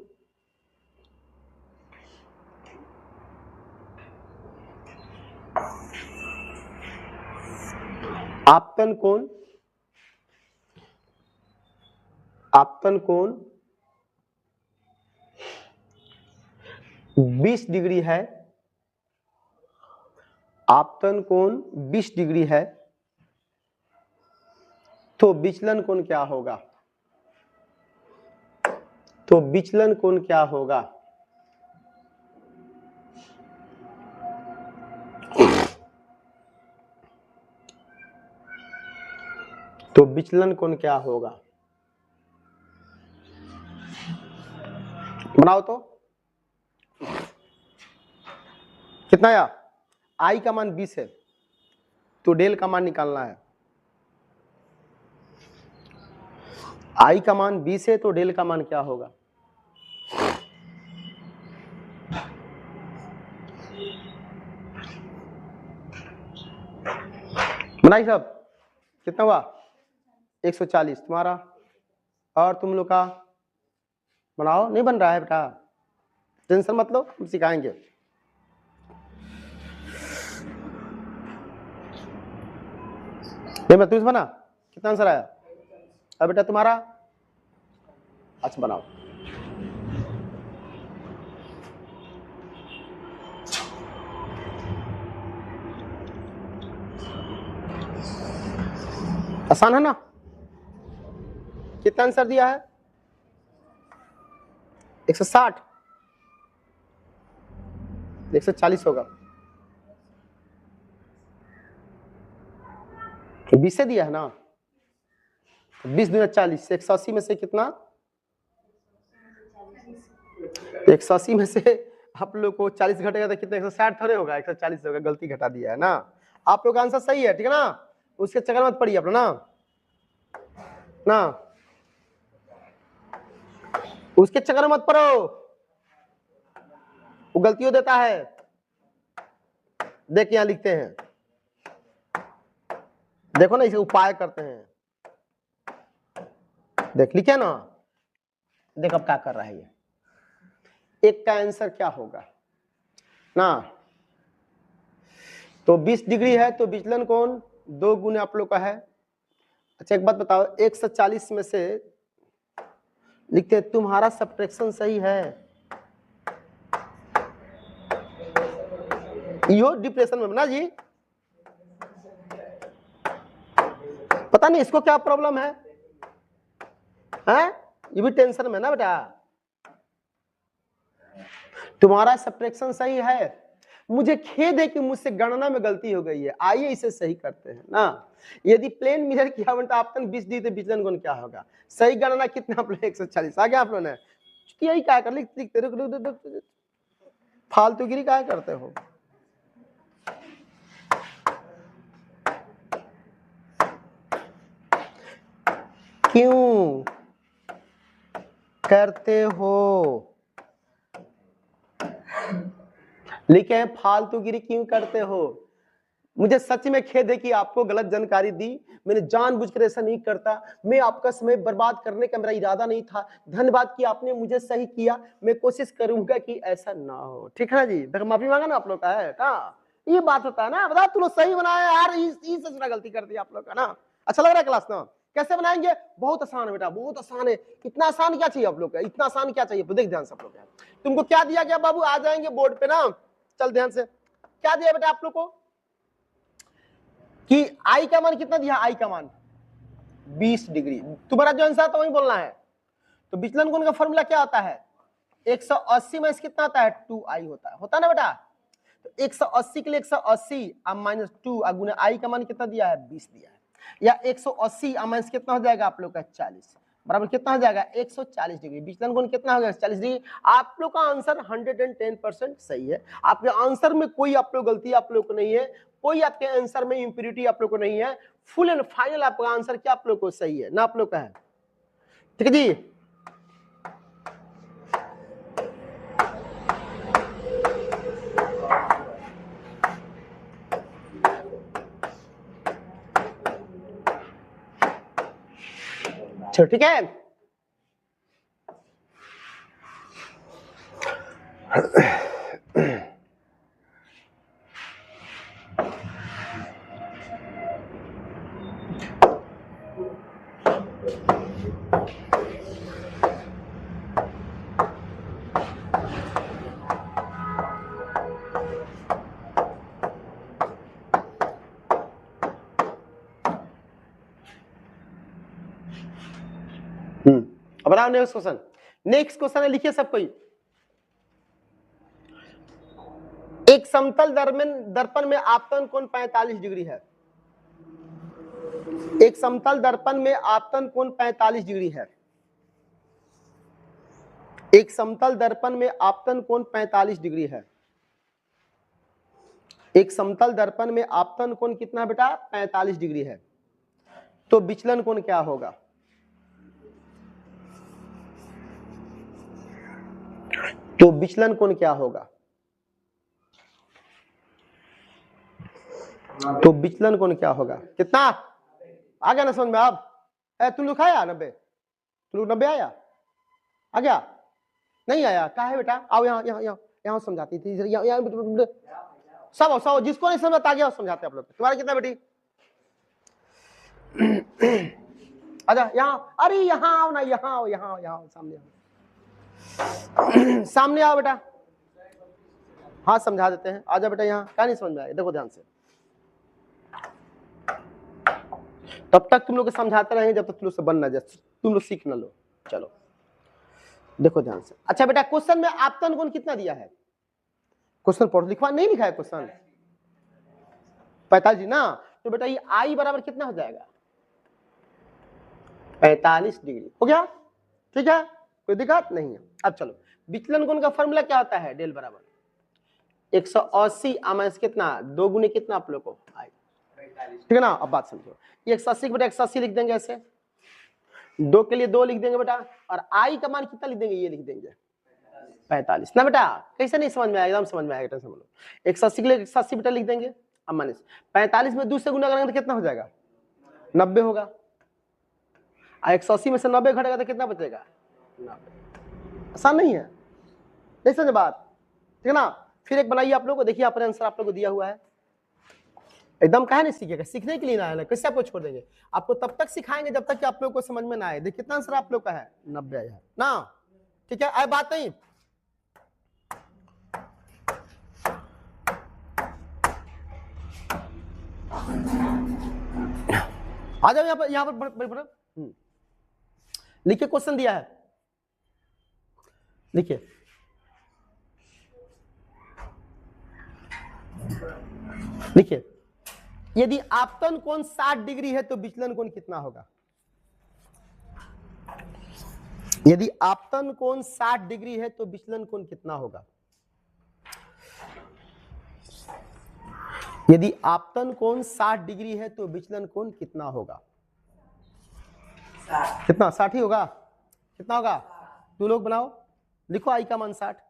आपतन कोण 20 डिग्री है, आपतन कोण 20 डिग्री है, तो विचलन कोण क्या होगा, तो विचलन कोण क्या होगा। तो विचलन कोण क्या होगा, बनाओ तो कितना आया, आई का मान 20 है तो डेल का मान निकालना है। आई का मान 20 है तो डेल का मान क्या होगा, बनाई सब? कितना हुआ? 140। तुम्हारा और तुम लोग का बनाओ। नहीं बन रहा है बेटा, टेंशन मत लो, हम सिखाएंगे। नहीं मैं तुम बना, कितना आंसर आया? अब बेटा तुम्हारा? अच्छा बनाओ। आसान है ना? कितना आंसर दिया है? 160। 140 होगा। 20 से दिया है ना? 20 दूना 40, 180 में से कितना? 180 में से आप लोग को 40 घटेगा तो कितना? 160 थोड़े होगा, 140 होगा। गलती घटा दिया है ना। आप लोग का आंसर सही है, ठीक है ना? उसके चक्कर मत पड़िए आप लोग ना, उसके चक्कर मत पड़ो, वो गलतियों देता है। देख यहां लिखते हैं, देखो ना, इसे उपाय करते हैं। देख लिखे ना, देख अब क्या कर रहा है ये। एक का आंसर क्या होगा ना? तो 20 डिग्री है तो विचलन कोण 2 गुने आप लोग का है। अच्छा एक बात बताओ, 140 में से लिखते हैं तुम्हारा सब्ट्रैक्शन सही है। यो डिप्रेशन में ना जी, पता नहीं इसको क्या प्रॉब्लम है, ये भी टेंशन में ना बेटा। तुम्हारा सब्ट्रैक्शन सही है, मुझे खेद है कि मुझसे गणना में गलती हो गई है। आइए इसे सही करते हैं ना। यदि प्लेन मिरर की आवंटन 20 दी तो विचलन कोण क्या होगा? सही गणना कितना आप लोग? 140 आ गया आप लोगों ने? यही क्या कर लिखते रुक फालतूगिरी क्या करते हो? क्यों करते हो? लिखे फालतूगिरी क्यों करते हो? मुझे सच में खेद है कि आपको गलत जानकारी दी। मैंने जानबूझकर ऐसा नहीं करता, मैं आपका समय बर्बाद करने का मेरा इरादा नहीं था। धन्यवाद कि आपने मुझे सही किया, मैं कोशिश करूंगा कि ऐसा ना हो, ठीक है ना जी? देखो माफी मांगा ना आप लोग का है ना, ये बात होता है ना। बता तू लोग सही बनाया यार, इस गलती कर दी आप लोग का ना। अच्छा लग रहा है क्लास ना? कैसे बनाएंगे? बहुत आसान है बेटा, बहुत आसान है। इतना आसान क्या चाहिए आप लोग का? इतना आसान क्या चाहिए? देख ध्यान से आप लोग, तुमको क्या दिया गया बाबू? आ जाएंगे बोर्ड पे ना, चल ध्यान से। क्या दिया बेटा आप लोग को कि आई का मान कितना दिया? आई का मान 20 डिग्री। तुम्हारा जो आंसर था वही बोलना है। तो विचलन कोण का फॉर्मूला क्या होता है? 180 में कितना होता है? 2i होता है ना बेटा? तो 180 के लिए 180 अब माइनस 2 गुना आई का मान कितना दिया है? 20 दिया है। या 180 माइनस कितना हो जाएगा आप लोग का? 40 बराबर कितना हो जाएगा? 140 डिग्री। विचलन कोण कितना हो गया? 40 डिग्री। आप लोग का आंसर 110% सही है। आपके आंसर में कोई आप लोग गलती आप लोग को नहीं है, कोई आपके आंसर में इंप्योरिटी आप लोग को नहीं है। फुल एंड फाइनल आपका आंसर क्या आप लोग को सही है ना? आप लोग का है, ठीक है जी? ठीक है। अब बनाओ नेक्स्ट क्वेश्चन। नेक्स्ट क्वेश्चन है, लिखिए सब कोई। एक समतल दर्पण में आपतन कोण 45 डिग्री है। एक समतल दर्पण में आपतन कोण 45 डिग्री है। एक समतल दर्पण में आपतन कोण 45 डिग्री है। एक समतल दर्पण में आपतन कोण कितना बेटा? 45 डिग्री है। तो विचलन कोण क्या होगा? तो विचलन कोण क्या होगा? तो विचलन कोण क्या होगा, कितना आ गया ना समझ में? अब तुम लोग आया 90, तुम लोग 90 आया, आ गया नहीं आया? कहा है बेटा, आओ यहाँ यहाँ यहाँ यहाँ समझाती थी, सब सब जिसको नहीं समझता आ गया समझाते आप लोग। तुम्हारा कितना बेटी? अच्छा यहाँ, अरे यहाँ आओ ना, यहाँ आओ, यहाँ आओ, यहाँ सामने आओ, सामने आओ बेटा। हाँ समझा देते हैं, आ जाओ बेटा यहाँ। क्या नहीं समझ में आया? देखो ध्यान से, तब तक तुम लोग समझाते रहेंगे जब तक तुम लोग से बन ना जाए, तुम लोग सीख ना लो। चलो देखो ध्यान से। अच्छा बेटा, क्वेश्चन में आपतन कोण कितना दिया है? क्वेश्चन पढ़ो, लिखवा नहीं लिखा है क्वेश्चन? 45 ना। तो बेटा ये आई बराबर कितना हो जाएगा? 45 डिग्री हो गया, ठीक है, कोई दिक्कत नहीं है। अब चलो, विचलन कोण का फॉर्मूला क्या होता है? डेल बराबर 180 माइनस कितना, 2 गुने कितना आप लोग को आई, ठीक है ना? अब बात समझो, ये 180 बेटा 180 लिख देंगे ऐसे, 2 के लिए 2 लिख देंगे बेटा, और आई का मान कितना लिख देंगे? ये लिख देंगे 45 ना बेटा। कैसे नहीं समझ में आया? एकदम समझ में आएगा, समझ लो। 180 के लिए 180 बेटा लिख देंगे, अब माइनस 45 में 2 से गुना करेंगे तो कितना हो जाएगा? 90 होगा। और 180 में से 90 घटेगा तो कितना बचेगा? 90। आसान नहीं है? नहीं समझे बात? ठीक है ना? फिर एक बनाइए आप लोग को, देखिए यहाँ पर आंसर आप लोग को दिया हुआ है। एकदम कहा नहीं सीखेगा, सीखने के लिए ना है, कैसे आपको छोड़ देंगे? आपको तब तक सिखाएंगे जब तक कि आप लोग को समझ में ना आए। देखिए कितना आंसर आप लोग का है? 90 आया ना, ठीक है? आए बात नहीं। आ जाओ यहाँ पर लिखिए, क्वेश्चन दिया है, लिखिए। लिखिए, यदि आपतन कोण 60 डिग्री है तो विचलन कोण कितना होगा? यदि आपतन कोण 60 डिग्री है तो विचलन कोण कितना होगा? यदि आपतन कोण 60 डिग्री है तो विचलन कोण कितना होगा? कितना? 60 ही होगा। कितना होगा? 2 लोग बनाओ, लिखो आई का मान 60।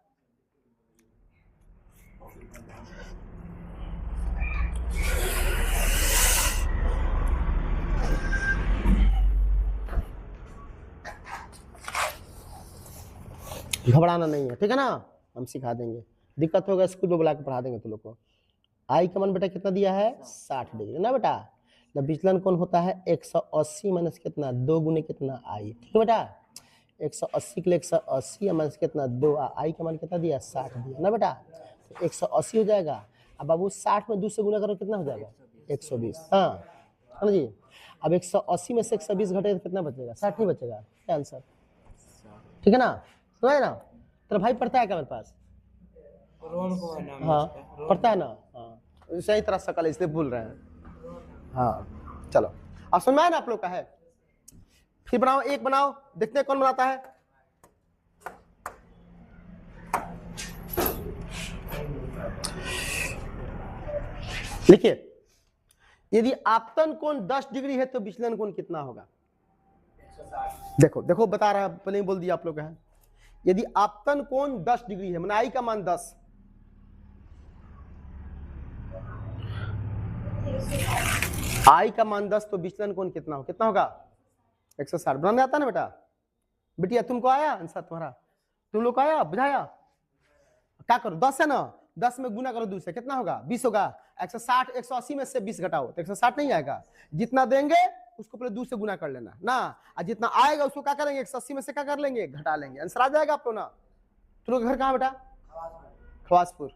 घबराना नहीं है, ठीक है ना? हम सिखा देंगे, दिक्कत होगा स्कूल में बुला के पढ़ा देंगे तुम लोग को। आई का मान बेटा कितना दिया है? 60 डिग्री ना बेटा। तो विचलन कोण होता है 180 माइनस कितना, 2 गुने कितना आई, ठीक है बेटा? 180 के लिए 180 माइनस कितना, 2, आई का मान कितना दिया? 60 दिया ना बेटा। तो 180 हो जाएगा। अब बाबू 60 में 2 से गुना करो कितना हो जाएगा? 120। हाँ है ना जी? अब 180 में से 120 घटेगा तो कितना बचेगा? 60 ही बचेगा। क्या आंसर? ठीक है ना? सुना ना? तेरा भाई पढ़ता है क्या मेरे पास? हाँ पढ़ता है ना? हाँ सही तरह सकल है इसलिए भूल रहे हैं। हाँ चलो, अब समझ में आया ना आप लोग का है? फिर बनाओ, एक बनाओ, देखते हैं कौन बनाता है। लिखिए, यदि आपतन कोण 10 डिग्री है तो विचलन कोण कितना होगा? देखो देखो बता रहा है, पहले ही बोल दिया आप लोग है। यदि आपतन कोण 10 डिग्री है, माने आई का मान 10, आई का मान 10 तो विचलन कोण कितना हो? कितना होगा? 160। बनाने आता ना बेटा? बिटिया तुमको आया आंसर तुम्हारा? तुम लोग को आया? बुझाया? क्या करो, 10 है ना, 10 में गुना करो 2 से, कितना होगा? 20 होगा। 160 180 में से 20 घटाओ तो 160 नहीं आएगा। जितना देंगे उसको पहले 2 से गुना कर लेना ना, और जितना आएगा उसको क्या करेंगे? 180 में से क्या कर लेंगे? घटा लेंगे। आंसर आ जाएगा आपको ना? तुम लोग घर कहाँ बेटा? खवासपुर।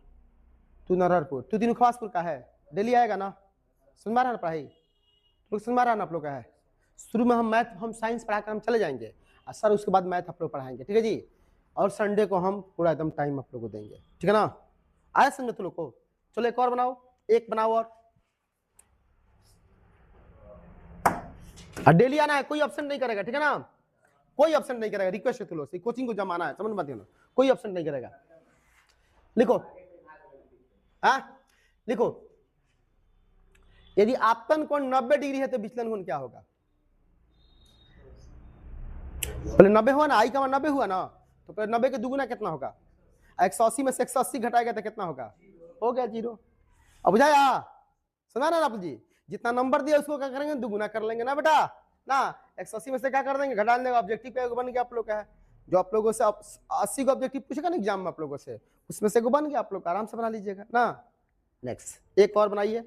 तू नरहरपुर। तू तीनों खवासपुर का है, डेली आएगा ना? सुन रहा है ना पढ़ाई? लोग सुन रहा है ना आप लोग का है? शुरू में हम मैथ, हम साइंस पढ़ाकर हम चले जाएंगे, और सर उसके बाद मैथ आप लोग पढ़ाएंगे, ठीक है जी? और संडे को हम पूरा एकदम टाइम आप लोग को देंगे, ठीक है ना? आया समझे तुम लोग को? चलो एक और बनाओ, एक बनाओ और डेली आना है, कोई ऑप्शन नहीं करेगा, ठीक है ना? कोई ऑप्शन नहीं करेगा, रिक्वेस्ट है तुम लोग से, कोचिंग को जमाना है, समझ मत ना, कोई ऑप्शन नहीं करेगा। लिखो, हाँ लिखो, यदि आपतन कोण 90 डिग्री है तो विचलन कोण क्या होगा? पहले 90 हुआ ना, आई का मान 90 हुआ ना, तो पहले 90 के दुगुना कितना होगा? 180 में से 180 घटाएगा तो कितना होगा? हो गया 0। अब बुझाया? सुना ना आप जी, जितना नंबर दिया उसको क्या करेंगे, दुगुना कर लेंगे ना बेटा ना। 180 में से क्या कर देंगे, घटा देंगे। ऑब्जेक्टिव क्या बन गया आप लोग का है, जो आप लोगों से 80 का ऑब्जेक्टिव पूछेगा ना एग्जाम में आप लोगों से, उसमें से बन गया, आप लोग आराम से बना लीजिएगा ना। नेक्स्ट एक और बनाइए।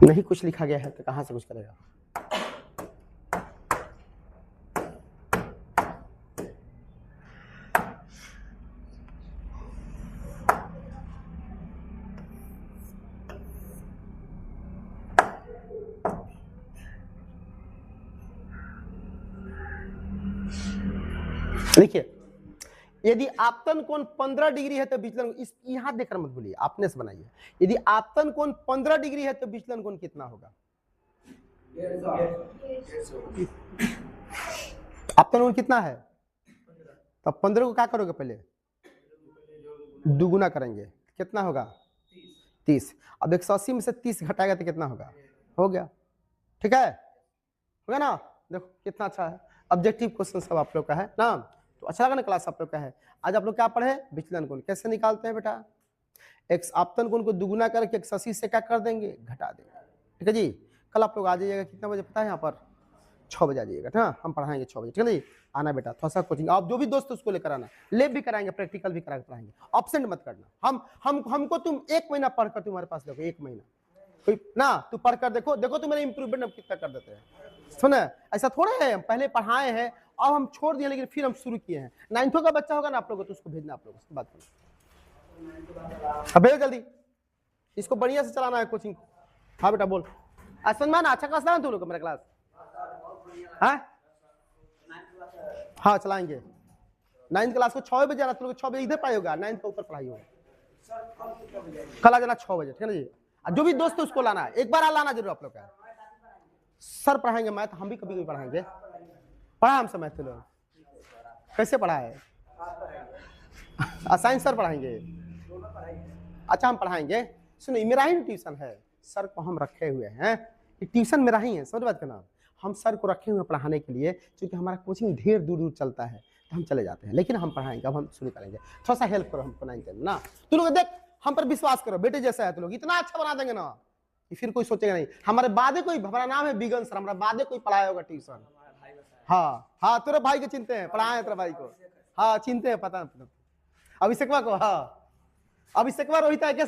नहीं कुछ लिखा गया है तो कहां से कुछ करेगा। देखिए, यदि आपतन कोण 15 डिग्री है तो विचलन, इस यहां देखकर मत भूलिए, आपने से बनाइए। यदि आपतन कोण 15 डिग्री है तो विचलन कोण कितना होगा, आपतन कोण कितना है, तो 15 को क्या करोगे, पहले दुगुना करेंगे, कितना होगा 30। अब 180 में से 30 घटाएगा तो कितना होगा, हो गया, ठीक है, हो गया ना। देखो कितना अच्छा है, ऑब्जेक्टिव क्वेश्चन सब आप लोग का है ना। तो अच्छा लगा ना क्लास आप लोग का है। आज आप लोग क्या पढ़े, विचलन कोण कैसे निकालते हैं बेटा। एक्स आपतन कोण को दुगुना करके 180 से क्या कर देंगे, घटा देंगे, ठीक है जी। कल आप लोग आ जाइएगा, कितना बजे पता है, यहाँ पर 6 बजे आ जाइएगा, ना हम पढ़ाएंगे 6 बजे, ठीक है जी। आना बेटा, थोड़ा सा कोचिंग, आप जो भी दोस्त उसको लेकर आना, लेब भी कराएंगे, प्रैक्टिकल भी करा पढ़ाएंगे, ऑब्सेंट मत करना। हमको तुम 1 महीना पढ़कर तुम्हारे पास देखो, 1 महीना कोई ना, तू पढ़कर देखो, देखो तुम्हारे इंप्रूवमेंट हम कितना कर देते हैं। सुना, ऐसा थोड़ा है हम पहले पढ़ाए हैं अब हम छोड़ दिए, लेकिन फिर हम शुरू किए हैं। 9th का बच्चा होगा ना आप लोगों को, तो उसको भेजना आप लोग, उसकी बात करो, भेजो जल्दी, इसको बढ़िया से चलाना है कोचिंग। हाँ बेटा बोल, आज सलमान अच्छा क्लास ना तुम लोग का, मेरा क्लास हाँ चलाएंगे। 9th क्लास को 6 बजे आना, तुम लोग 6 बजे इधर पढ़ाई होगा, 9th का ऊपर पढ़ाई होगा। कल आ जाना 6 बजे, ठीक है ना जी। जो भी दोस्त है उसको लाना है, एक बार आ लाना जरूर आप लोग का। सर पढ़ाएंगे मैथ, हम भी कभी कभी पढ़ाएंगे, पढ़ा हमसे मैथ लोग, कैसे पढ़ा है, साइंस सर पढ़ाएंगे, अच्छा हम पढ़ाएंगे। सुनिए मेरा ही ट्यूशन है, सर को हम रखे हुए हैं, ट्यूशन मेरा ही है, समझ बात का नाम। हम सर को रखे हुए हैं पढ़ाने के लिए, क्योंकि हमारा कोचिंग ढेर दूर दूर चलता है, तो हम चले जाते हैं, लेकिन हम पढ़ाएंगे, अब हम शुरू करेंगे। थोड़ा सा हेल्प करो हमको 9th में ना, तुम लोग देख हम पर विश्वास करो, बेटे जैसा है तुम लोग, इतना अच्छा बना देंगे ना कि फिर कोई सोचेगा नहीं। हमारे बादे कोई, हमारा नाम है बिगन सर, हमारा बादे कोई पढ़ाया होगा ट्यूशन। हाँ हाँ, तेरे भाई के चिंते हैं, पढ़ाए तेरे भाई को, हाँ चिंते हैं, पता अभिषेकवा को, हाँ अभिषेकवा रोहित है क्या